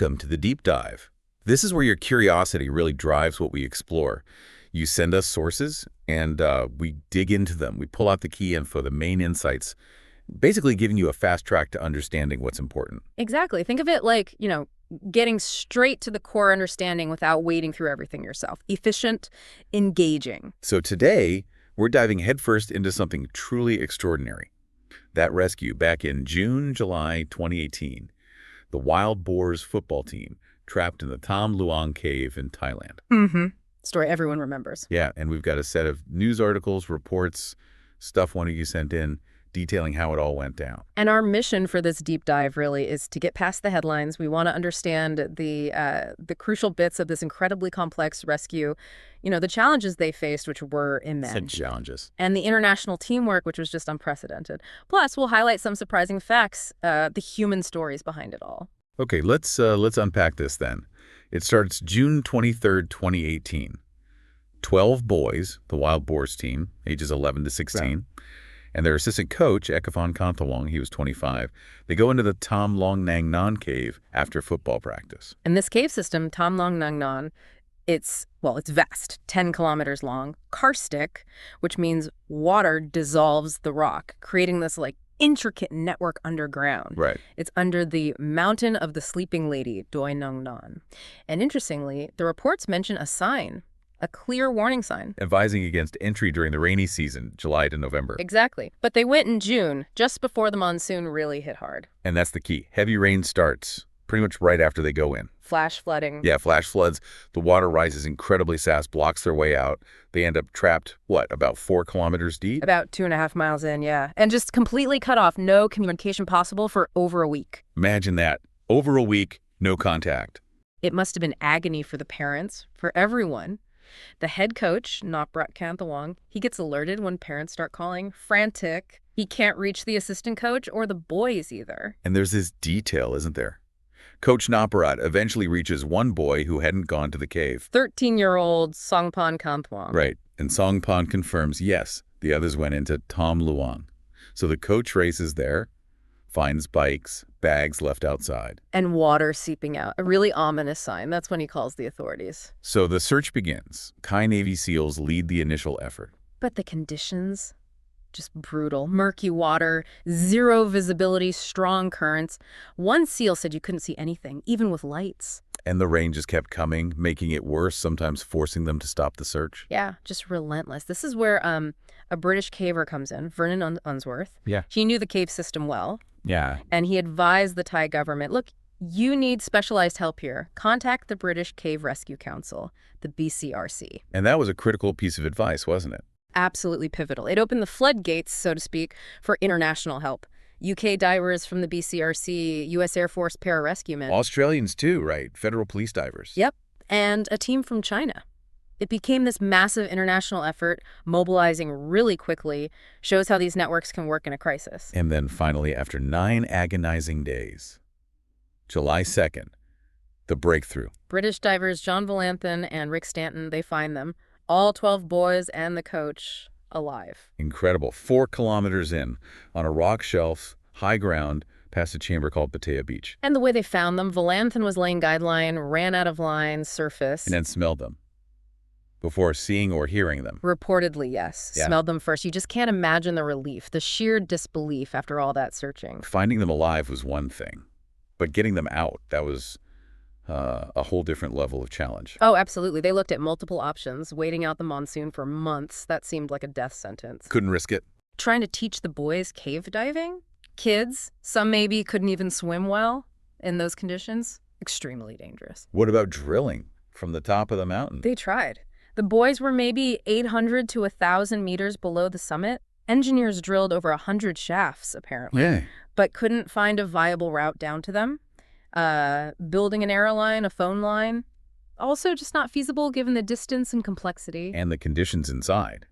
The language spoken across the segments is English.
Welcome to the deep dive. This is where your curiosity really drives what we explore. You send us sources, and we dig into them. We pull out the key info, the main insights, basically giving you a fast track to understanding what's important. Exactly. Think of it like, getting straight to the core understanding without wading through everything yourself. Efficient, engaging. So today, we're diving headfirst into something truly extraordinary. That rescue back in July 2018. The Wild Boars football team trapped in the Tham Luang cave in Thailand. Mm-hmm. Story everyone remembers. Yeah, and we've got a set of news articles, reports, stuff one of you sent in, detailing how it all went down. And our mission for this deep dive really is to get past the headlines. We want to understand the crucial bits of this incredibly complex rescue, the challenges they faced, which were immense. Such challenges. And the international teamwork, which was just unprecedented. Plus, we'll highlight some surprising facts, the human stories behind it all. Okay, let's unpack this then. It starts June 23rd, 2018. 12 boys, the Wild Boars team, ages 11 to 16. Right. And their assistant coach, Ekafon Kantawong, he was 25. They go into the Tham Luang Nang Non cave after football practice. And this cave system, Tham Luang Nang Non, it's vast, 10 kilometers long, karstic, which means water dissolves the rock, creating this intricate network underground. Right. It's under the Mountain of the Sleeping Lady, Doi Nung Non. And interestingly, the reports mention a sign. A clear warning sign. Advising against entry during the rainy season, July to November. Exactly. But they went in June, just before the monsoon really hit hard. And that's the key. Heavy rain starts pretty much right after they go in. Flash flooding. Yeah, flash floods. The water rises incredibly fast, blocks their way out. They end up trapped, about 4 kilometers deep? About 2.5 miles in, yeah. And just completely cut off. No communication possible for over a week. Imagine that. Over a week, no contact. It must have been agony for the parents, for everyone. The head coach, Noprat Kantawong, he gets alerted when parents start calling, frantic. He can't reach the assistant coach or the boys either. And there's this detail, isn't there? Coach Noprat eventually reaches one boy who hadn't gone to the cave. 13-year-old Songpan Kantawong. Right, and Songpan confirms, yes, the others went into Tham Luang. So the coach races there, finds bikes, bags left outside. And water seeping out. A really ominous sign. That's when he calls the authorities. So the search begins. Thai Navy SEALs lead the initial effort. But the conditions? Just brutal. Murky water, zero visibility, strong currents. One SEAL said you couldn't see anything, even with lights. And the rain just kept coming, making it worse, sometimes forcing them to stop the search. Yeah, just relentless. This is where a British caver comes in, Vernon Unsworth. Yeah. He knew the cave system well. Yeah. And he advised the Thai government, look, you need specialized help here. Contact the British Cave Rescue Council, the BCRC. And that was a critical piece of advice, wasn't it? Absolutely pivotal. It opened the floodgates, so to speak, for international help. UK divers from the BCRC, U.S. Air Force pararescuemen. Australians too, right? Federal police divers. Yep. And a team from China. It became this massive international effort, mobilizing really quickly, shows how these networks can work in a crisis. And then finally, after 9 agonizing days, July 2nd, the breakthrough. British divers John Valanthan and Rick Stanton, they find them, all 12 boys and the coach, alive. Incredible. 4 kilometers in, on a rock shelf, high ground, past a chamber called Pattaya Beach. And the way they found them, Valanthan was laying guideline, ran out of line, surfaced. And then smelled them. Before seeing or hearing them. Reportedly, yes. Yeah. Smelled them first. You just can't imagine the relief, the sheer disbelief after all that searching. Finding them alive was one thing, but getting them out, that was a whole different level of challenge. Oh, absolutely. They looked at multiple options, waiting out the monsoon for months. That seemed like a death sentence. Couldn't risk it. Trying to teach the boys cave diving? Kids, some maybe couldn't even swim well in those conditions. Extremely dangerous. What about drilling from the top of the mountain? They tried. The boys were maybe 800 to 1,000 meters below the summit. Engineers drilled over 100 shafts, apparently, yeah, but couldn't find a viable route down to them. Building an airline, a phone line, also just not feasible given the distance and complexity. And the conditions inside.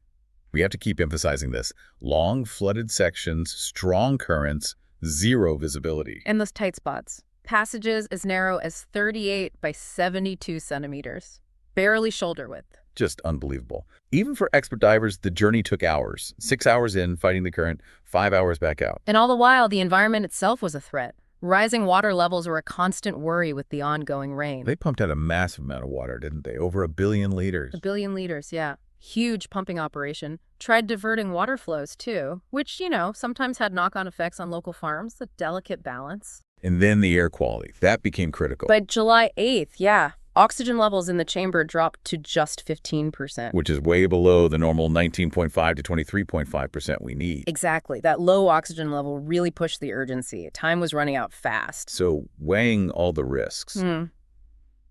We have to keep emphasizing this. Long, flooded sections, strong currents, zero visibility. And those tight spots. Passages as narrow as 38 by 72 centimeters. Barely shoulder width. Just unbelievable. Even for expert divers, the journey took hours. 6 hours in, fighting the current, 5 hours back out. And all the while, the environment itself was a threat. Rising water levels were a constant worry with the ongoing rain. They pumped out a massive amount of water, didn't they? Over 1 billion liters. 1 billion liters, yeah. Huge pumping operation. Tried diverting water flows, too, which, sometimes had knock-on effects on local farms, a delicate balance. And then the air quality. That became critical. By July 8th, yeah, oxygen levels in the chamber dropped to just 15%. Which is way below the normal 19.5 to 23.5% we need. Exactly. That low oxygen level really pushed the urgency. Time was running out fast. So weighing all the risks,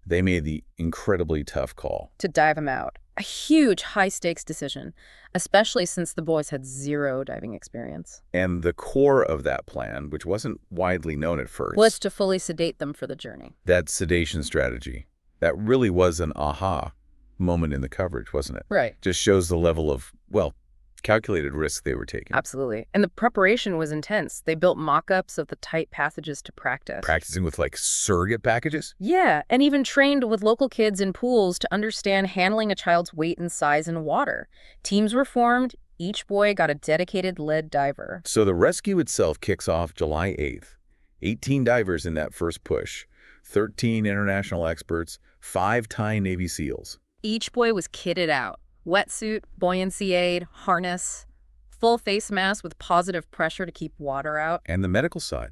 they made the incredibly tough call. To dive him out. A huge high-stakes decision, especially since the boys had zero diving experience. And the core of that plan, which wasn't widely known at first, was to fully sedate them for the journey. That sedation strategy. That really was an aha moment in the coverage, wasn't it? Right. Just shows the level of, calculated risk they were taking. Absolutely. And the preparation was intense. They built mock-ups of the tight passages to practice. Practicing with, surrogate packages? Yeah, and even trained with local kids in pools to understand handling a child's weight and size in water. Teams were formed. Each boy got a dedicated lead diver. So the rescue itself kicks off July 8th. 18 divers in that first push. 13 international experts. 5 Thai Navy SEALs. Each boy was kitted out. Wetsuit, buoyancy aid, harness, full face mask with positive pressure to keep water out. And the medical side.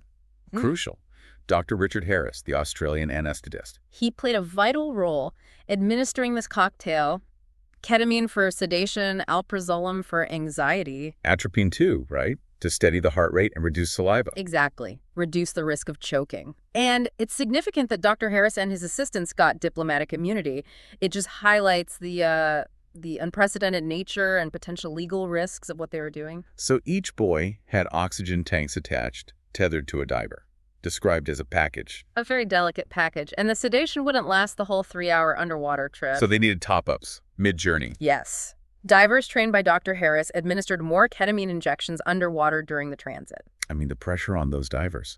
Crucial. Dr. Richard Harris, the Australian anesthetist. He played a vital role administering this cocktail, ketamine for sedation, alprazolam for anxiety. Atropine too, right? To steady the heart rate and reduce saliva. Exactly. Reduce the risk of choking. And it's significant that Dr. Harris and his assistants got diplomatic immunity. It just highlights the unprecedented nature and potential legal risks of what they were doing. So each boy had oxygen tanks attached, tethered to a diver, described as a package. A very delicate package. And the sedation wouldn't last the whole 3-hour underwater trip. So they needed top-ups, mid-journey. Yes. Divers trained by Dr. Harris administered more ketamine injections underwater during the transit. I mean, the pressure on those divers.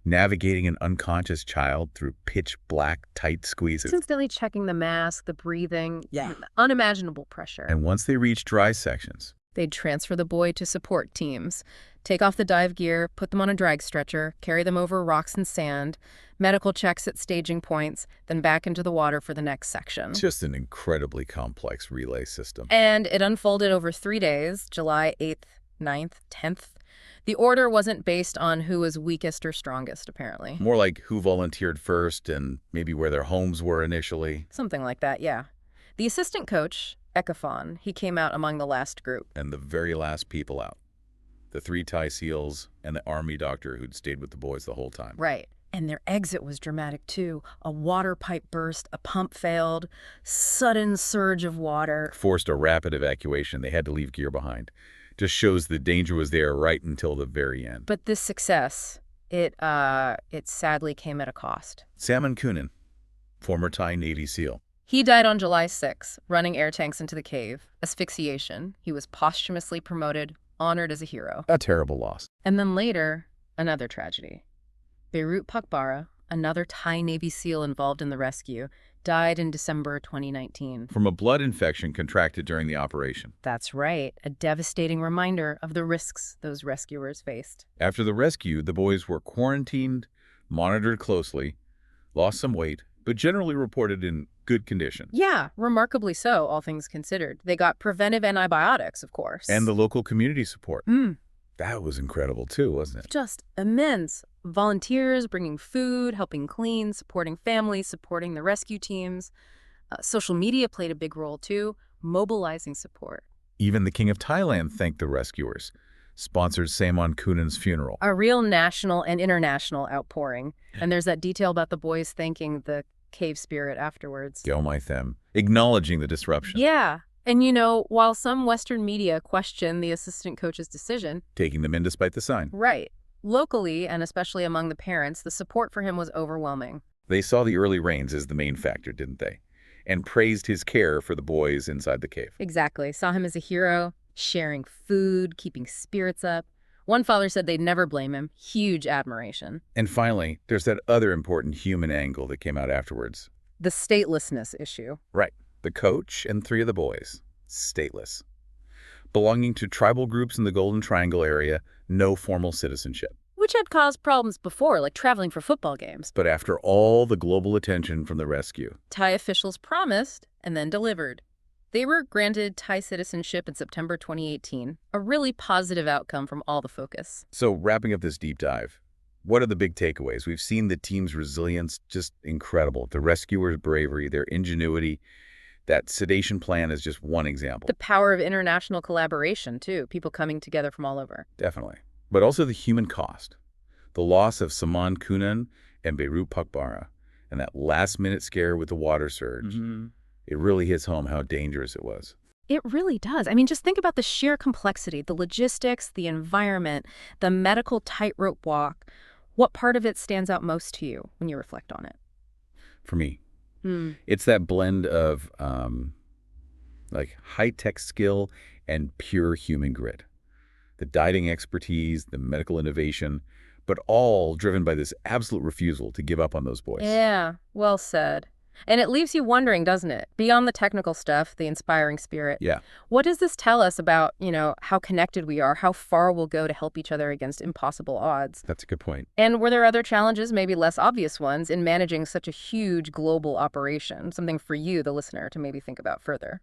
Navigating an unconscious child through pitch-black, tight squeezes. Constantly checking the mask, the breathing. Yeah. Unimaginable pressure. And once they reached dry sections, they'd transfer the boy to support teams, take off the dive gear, put them on a drag stretcher, carry them over rocks and sand, medical checks at staging points, then back into the water for the next section. Just an incredibly complex relay system. And it unfolded over 3 days, July 8th, 9th, 10th. The order wasn't based on who was weakest or strongest, apparently. More like who volunteered first and maybe where their homes were initially. Something like that, yeah. The assistant coach, Ekafon, he came out among the last group. And the very last people out. The 3 Thai SEALs and the army doctor who'd stayed with the boys the whole time. Right. And their exit was dramatic, too. A water pipe burst, a pump failed, sudden surge of water. Forced a rapid evacuation. They had to leave gear behind. Just shows the danger was there right until the very end. But this success, it sadly came at a cost. Salman Kunan, former Thai Navy SEAL. He died on July 6, running air tanks into the cave. Asphyxiation. He was posthumously promoted, honored as a hero. A terrible loss. And then later, another tragedy. Beirut Pakbara, another Thai Navy SEAL involved in the rescue, died in December 2019. From a blood infection contracted during the operation. That's right. A devastating reminder of the risks those rescuers faced. After the rescue, the boys were quarantined, monitored closely, lost some weight, but generally reported in good condition. Yeah, remarkably so, all things considered. They got preventive antibiotics, of course. And the local community support. That was incredible too, wasn't it? Just immense. Volunteers bringing food, helping clean, supporting families, supporting the rescue teams. Social media played a big role too, mobilizing support. Even the King of Thailand thanked the rescuers, sponsored Salman Kunan's funeral. A real national and international outpouring. And there's that detail about the boys thanking the cave spirit afterwards. Gyomai Them, acknowledging the disruption. Yeah. And while some Western media question the assistant coach's decision, taking them in despite the sign. Right. Locally, and especially among the parents, the support for him was overwhelming. They saw the early rains as the main factor, didn't they? And praised his care for the boys inside the cave. Exactly. Saw him as a hero, sharing food, keeping spirits up. One father said they'd never blame him. Huge admiration. And finally, there's that other important human angle that came out afterwards. The statelessness issue. Right. The coach and 3 of the boys, stateless. Belonging to tribal groups in the Golden Triangle area, no formal citizenship. Which which had caused problems before, like traveling for football games. But after all the global attention from the rescue, Thai officials promised and then delivered. They were granted Thai citizenship in September 2018, a really positive outcome from all the focus. So wrapping up this deep dive, what are the big takeaways? We've seen the team's resilience, just incredible. The rescuers' bravery, their ingenuity. That sedation plan is just one example. The power of international collaboration, too, people coming together from all over. Definitely. But also the human cost. The loss of Saman Kunan and Beirut Pakbara, and that last-minute scare with the water surge. It really hits home how dangerous it was. It really does. I mean, just think about the sheer complexity, the logistics, the environment, the medical tightrope walk. What part of it stands out most to you when you reflect on it? For me, it's that blend of like high-tech skill and pure human grit. The diving expertise, the medical innovation, but all driven by this absolute refusal to give up on those boys. Yeah, well said. And it leaves you wondering, doesn't it? Beyond the technical stuff, the inspiring spirit. Yeah. What does this tell us about, how connected we are, how far we'll go to help each other against impossible odds? That's a good point. And were there other challenges, maybe less obvious ones, in managing such a huge global operation? Something for you, the listener, to maybe think about further.